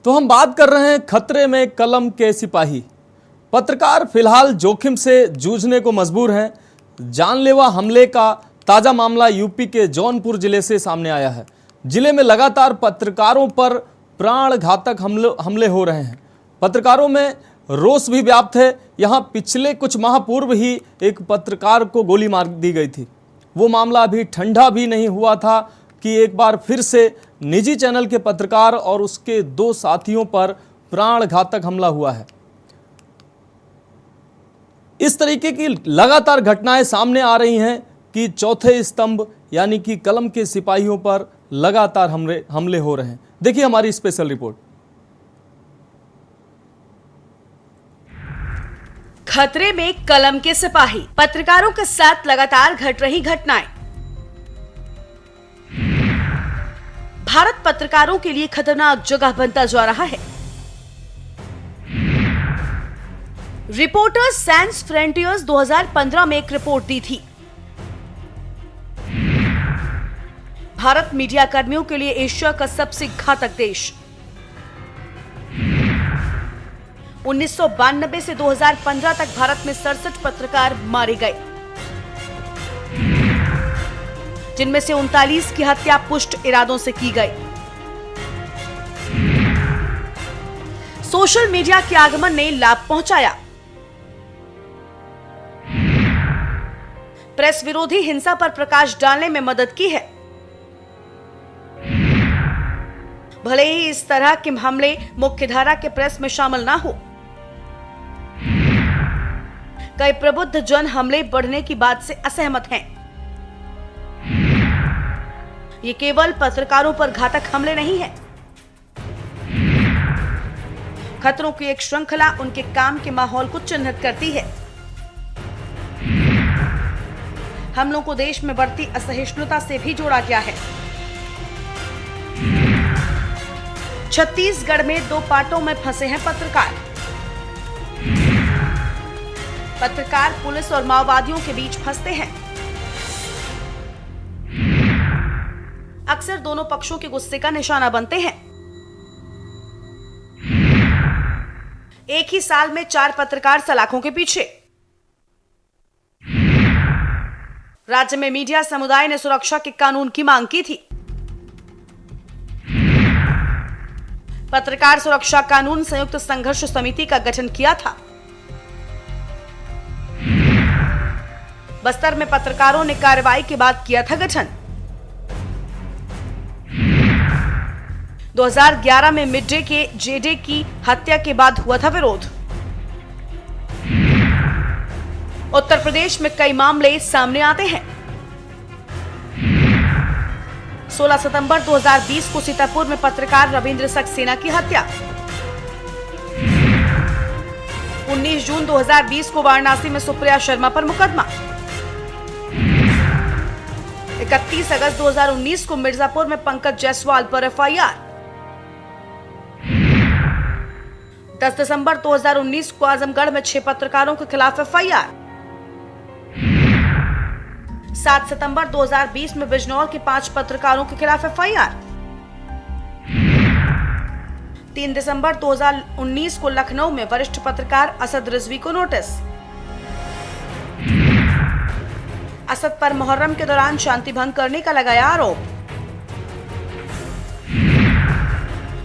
तो हम बात कर रहे हैं खतरे में कलम के सिपाही। पत्रकार फिलहाल जोखिम से जूझने को मजबूर हैं। जानलेवा हमले का ताजा मामला यूपी के जौनपुर जिले से सामने आया है। जिले में लगातार पत्रकारों पर प्राण घातक हमले हो रहे हैं। पत्रकारों में रोष भी व्याप्त है। यहां पिछले कुछ माह पूर्व ही एक पत्रकार को गोली मार दी गई थी। वो मामला अभी ठंडा भी नहीं हुआ था कि एक बार फिर से निजी चैनल के पत्रकार और उसके 2 साथियों पर प्राण घातक हमला हुआ है। इस तरीके की लगातार घटनाएं सामने आ रही हैं कि चौथे स्तंभ यानी कि कलम के सिपाहियों पर लगातार हमले हो रहे हैं। देखिए हमारी स्पेशल रिपोर्ट। खतरे में कलम के सिपाही, पत्रकारों के साथ लगातार घट रही घटनाएं। भारत पत्रकारों के लिए खतरनाक जगह बनता जा रहा है। रिपोर्टर्स सैंस फ्रंटियर्स 2015 में एक रिपोर्ट दी थी। भारत मीडिया कर्मियों के लिए एशिया का सबसे घातक देश। 1992 से 2015 तक भारत में 67 पत्रकार मारे गए, जिनमें से 39 की हत्या पुष्ट इरादों से की गई। सोशल मीडिया के आगमन ने लाभ पहुंचाया। प्रेस विरोधी हिंसा पर प्रकाश डालने में मदद की है। भले ही इस तरह के हमले मुख्यधारा के प्रेस में शामिल ना हो, कई प्रबुद्ध जन हमले बढ़ने की बात से असहमत हैं। ये केवल पत्रकारों पर घातक हमले नहीं है। खतरों की एक श्रृंखला उनके काम के माहौल को चिन्हित करती है। हमलों को देश में बढ़ती असहिष्णुता से भी जोड़ा गया है। छत्तीसगढ़ में 2 पार्टों में फंसे हैं पत्रकार। पत्रकार पुलिस और माओवादियों के बीच फंसते हैं। अक्सर दोनों पक्षों के गुस्से का निशाना बनते हैं। एक ही साल में 4 पत्रकार सलाखों के पीछे। राज्य में मीडिया समुदाय ने सुरक्षा के कानून की मांग की थी। पत्रकार सुरक्षा कानून संयुक्त संघर्ष समिति का गठन किया था। बस्तर में पत्रकारों ने कार्रवाई के बाद किया था गठन। 2011 में मिड डे के जेडे की हत्या के बाद हुआ था विरोध। उत्तर प्रदेश में कई मामले सामने आते हैं। 16 सितंबर 2020 को सीतापुर में पत्रकार रविंद्र सक्सेना की हत्या। 19 जून 2020 को वाराणसी में सुप्रिया शर्मा पर मुकदमा। 31 अगस्त 2019 को मिर्जापुर में पंकज जायसवाल पर एफआईआर। 10 दिसंबर 2019 को आजमगढ़ में 6 पत्रकारों के खिलाफ एफआईआर। 7 सितंबर 2020 में बिजनौर के 5 पत्रकारों के खिलाफ एफआईआर। 3 दिसंबर 2019 को लखनऊ में वरिष्ठ पत्रकार असद रिजवी को नोटिस। असद पर मुहर्रम के दौरान शांति भंग करने का लगाया आरोप।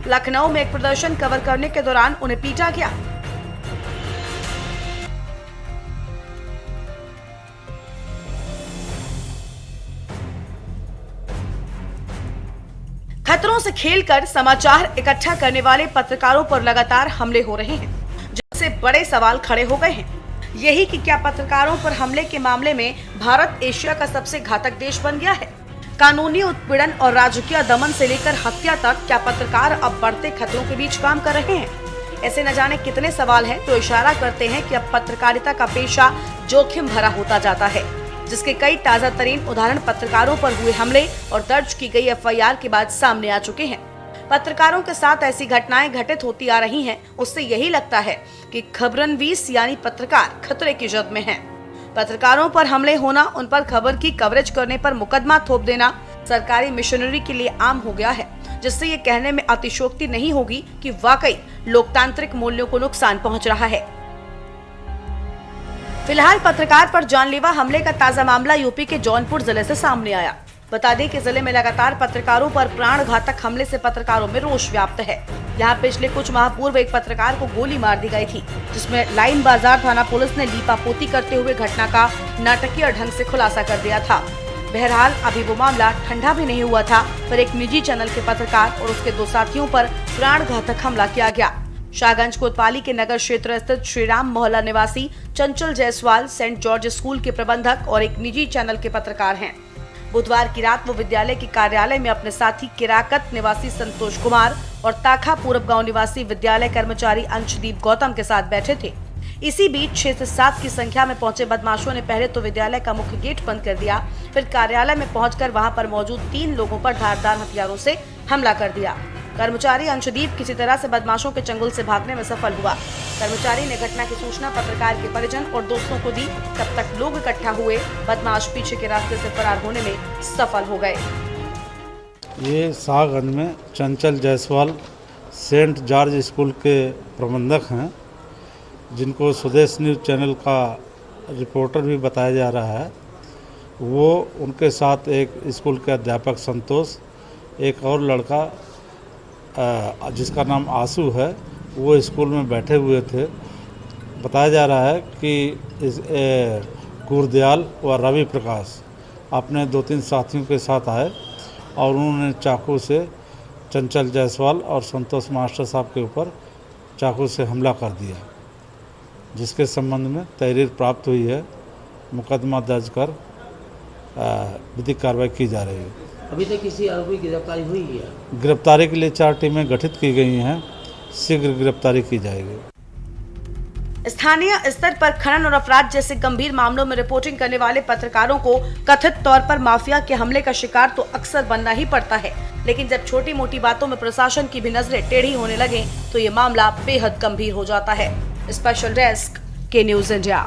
लखनऊ में एक प्रदर्शन कवर करने के दौरान उन्हें पीटा गया। खतरों से खेलकर समाचार इकट्ठा करने वाले पत्रकारों पर लगातार हमले हो रहे हैं, जिससे बड़े सवाल खड़े हो गए हैं। यही कि क्या पत्रकारों पर हमले के मामले में भारत एशिया का सबसे घातक देश बन गया है? कानूनी उत्पीड़न और राजकीय दमन से लेकर हत्या तक, क्या पत्रकार अब बढ़ते खतरों के बीच काम कर रहे हैं? ऐसे न जाने कितने सवाल हैं जो इशारा करते हैं कि अब पत्रकारिता का पेशा जोखिम भरा होता जाता है, जिसके कई ताजा तरीन उदाहरण पत्रकारों पर हुए हमले और दर्ज की गई एफआईआर के बाद सामने आ चुके हैं। पत्रकारों के साथ ऐसी घटनाएं घटित होती आ रही हैं, उससे यही लगता है कि खबरनवीस यानी पत्रकार खतरे की जद में हैं। पत्रकारों पर हमले होना, उन पर खबर की कवरेज करने पर मुकदमा थोप देना, सरकारी मिशनरी के लिए आम हो गया है, जिससे ये कहने में अतिशयोक्ति नहीं होगी कि वाकई लोकतांत्रिक मूल्यों को नुकसान पहुंच रहा है। फिलहाल पत्रकार पर जानलेवा हमले का ताजा मामला यूपी के जौनपुर जिले से सामने आया। बता दें कि जिले में लगातार पत्रकारों पर प्राणघातक हमले से पत्रकारों में रोष व्याप्त है। यहाँ पिछले कुछ माह पूर्व एक पत्रकार को गोली मार दी गई थी, जिसमें लाइन बाजार थाना पुलिस ने लीपापोती करते हुए घटना का नाटकीय ढंग से खुलासा कर दिया था। बहरहाल अभी वो मामला ठंडा भी नहीं हुआ था, पर एक निजी चैनल के पत्रकार और उसके 2 साथियों पर प्राणघातक हमला किया गया। शाहगंज कोतवाली के नगर क्षेत्र स्थित श्रीराम मोहल्ला निवासी चंचल जायसवाल सेंट जॉर्ज स्कूल के प्रबंधक और एक निजी चैनल के पत्रकार हैं। बुधवार की रात वो विद्यालय के कार्यालय में अपने साथी किराकत निवासी संतोष कुमार और ताखा पूरब गांव निवासी विद्यालय कर्मचारी अंशदीप गौतम के साथ बैठे थे। इसी बीच 6 से 7 की संख्या में पहुंचे बदमाशों ने पहले तो विद्यालय का मुख्य गेट बंद कर दिया, फिर कार्यालय में पहुंचकर वहां पर मौजूद 3 लोगों पर धारदार हथियारों से हमला कर दिया। कर्मचारी अंशदीप किसी तरह से बदमाशों के चंगुल से भागने में सफल हुआ। कर्मचारी ने घटना की सूचना पत्रकार के परिजन और दोस्तों को दी। तब तक लोग इकट्ठा हुए, बदमाश पीछे के रास्ते से फरार होने में सफल हो गए। ये शाहगंज में चंचल जायसवाल सेंट जॉर्ज स्कूल के प्रबंधक हैं, जिनको स्वदेश न्यूज़ चैनल का रिपोर्टर भी बताया जा रहा है। वो उनके साथ एक स्कूल के अध्यापक संतोष, एक और लड़का जिसका नाम आंसू है, वो स्कूल में बैठे हुए थे। बताया जा रहा है कि इस गुरदयाल व रवि प्रकाश अपने 2-3 साथियों के साथ आए और उन्होंने चाकू से चंचल जायसवाल और संतोष मास्टर साहब के ऊपर चाकू से हमला कर दिया, जिसके संबंध में तहरीर प्राप्त हुई है। मुकदमा दर्ज कर विधिक कार्रवाई की जा रही है। अभी तक किसी आरोपी की गिरफ्तारी हुई है? गिरफ्तारी के लिए 4 टीमें गठित की गई हैं, शीघ्र गिरफ्तारी की जाएगी। स्थानीय स्तर पर खनन और अपराध जैसे गंभीर मामलों में रिपोर्टिंग करने वाले पत्रकारों को कथित तौर पर माफिया के हमले का शिकार तो अक्सर बनना ही पड़ता है, लेकिन जब छोटी मोटी बातों में प्रशासन की भी नजरें टेढ़ी होने लगे तो ये मामला बेहद गंभीर हो जाता है। स्पेशल डेस्क के न्यूज़ इंडिया।